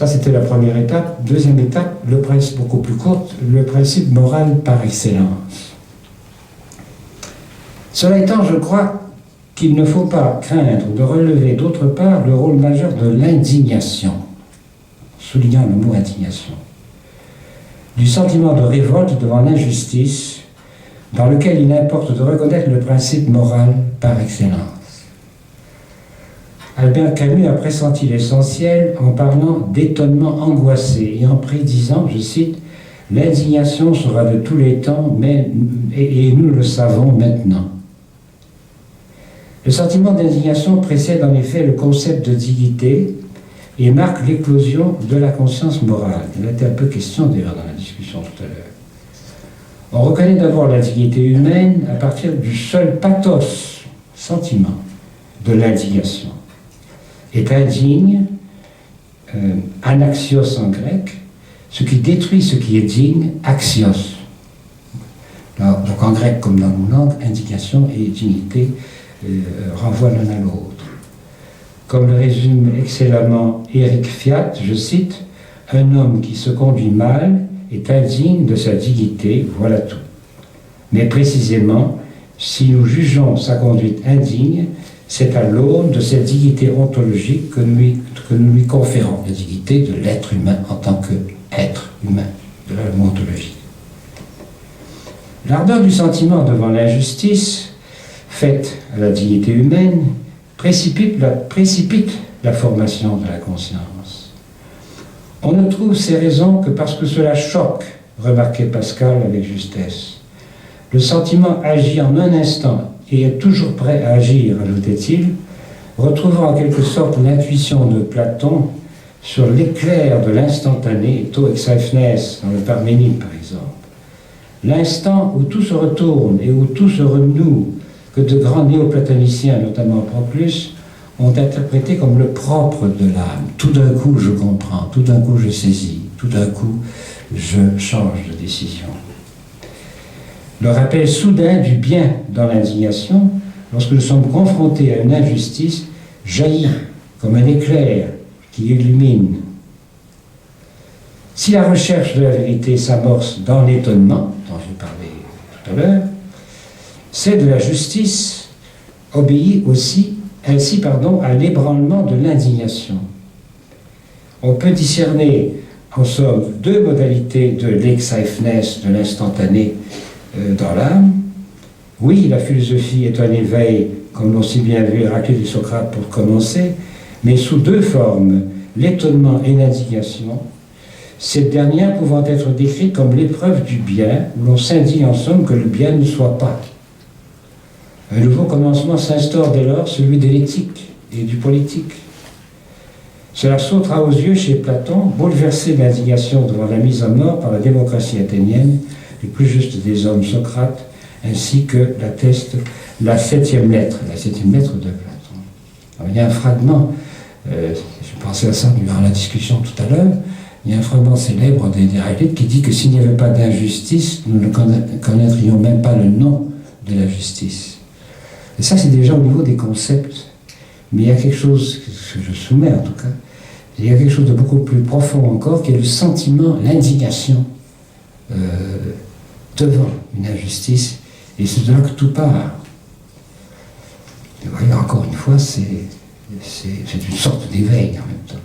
Ça, c'était la première étape. Deuxième étape, le principe beaucoup plus courte, le principe moral par excellence. Cela étant, je crois qu'il ne faut pas craindre de relever d'autre part le rôle majeur de l'indignation, soulignant le mot indignation, du sentiment de révolte devant l'injustice, dans lequel il importe de reconnaître le principe moral par excellence. Albert Camus a pressenti l'essentiel en parlant d'étonnement angoissé et en prédisant, je cite, « L'indignation sera de tous les temps, et nous le savons maintenant ». Le sentiment d'indignation précède en effet le concept de dignité et marque l'éclosion de la conscience morale. Il a été un peu question d'ailleurs dans la discussion tout à l'heure. On reconnaît d'abord la dignité humaine à partir du seul pathos, sentiment, de l'indignation. Est indigne, anaxios en grec, ce qui détruit ce qui est digne, axios. Alors, donc en grec comme dans nos langues, indignation et dignité renvoient l'un à l'autre. Comme le résume excellemment Éric Fiat, je cite, « Un homme qui se conduit mal est indigne de sa dignité, voilà tout. Mais précisément, si nous jugeons sa conduite indigne, c'est à l'aune de cette dignité ontologique que nous lui conférons, la dignité de l'être humain en tant qu'être humain, de la ontologie. L'ardeur du sentiment devant l'injustice, faite à la dignité humaine, précipite la formation de la conscience. On ne trouve ces raisons que parce que cela choque, remarquait Pascal avec justesse. Le sentiment agit en un instant et est toujours prêt à agir, ajoutait-il, retrouvant en quelque sorte l'intuition de Platon sur l'éclair de l'instantané, to exaipnes, dans le Parménide par exemple. L'instant où tout se retourne et où tout se renoue, que de grands néoplatoniciens, notamment Proclus, ont interprété comme le propre de l'âme. Tout d'un coup, je comprends, tout d'un coup, je saisis, tout d'un coup, je change de décision. Le rappel soudain du bien dans l'indignation, lorsque nous sommes confrontés à une injustice, jaillit comme un éclair qui illumine. Si la recherche de la vérité s'amorce dans l'étonnement, dont j'ai parlé tout à l'heure, celle de la justice obéit ainsi à l'ébranlement de l'indignation. On peut discerner, en somme, deux modalités de l'exaipnes, de l'instantané, dans l'âme. Oui, la philosophie est un éveil, comme l'ont si bien vu Héraclite et Socrate pour commencer, mais sous deux formes, l'étonnement et l'indignation, cette dernière pouvant être décrite comme l'épreuve du bien, où l'on s'indigne en somme que le bien ne soit pas. Un nouveau commencement s'instaure dès lors, celui de l'éthique et du politique. Cela sautera aux yeux chez Platon, bouleversé d'indignation devant la mise à mort par la démocratie athénienne, le plus juste des hommes, Socrate, ainsi que l'atteste la septième lettre de Platon. Alors, il y a un fragment, je pensais à ça durant la discussion tout à l'heure, il y a un fragment célèbre d'Héraclite qui dit que s'il n'y avait pas d'injustice, nous ne connaîtrions même pas le nom de la justice. Et ça, c'est déjà au niveau des concepts. Mais il y a quelque chose, que je soumets en tout cas, il y a quelque chose de beaucoup plus profond encore, qui est le sentiment, l'indignation devant une injustice, et c'est de là que tout part. Et vous voyez, encore une fois, c'est une sorte d'éveil en même temps.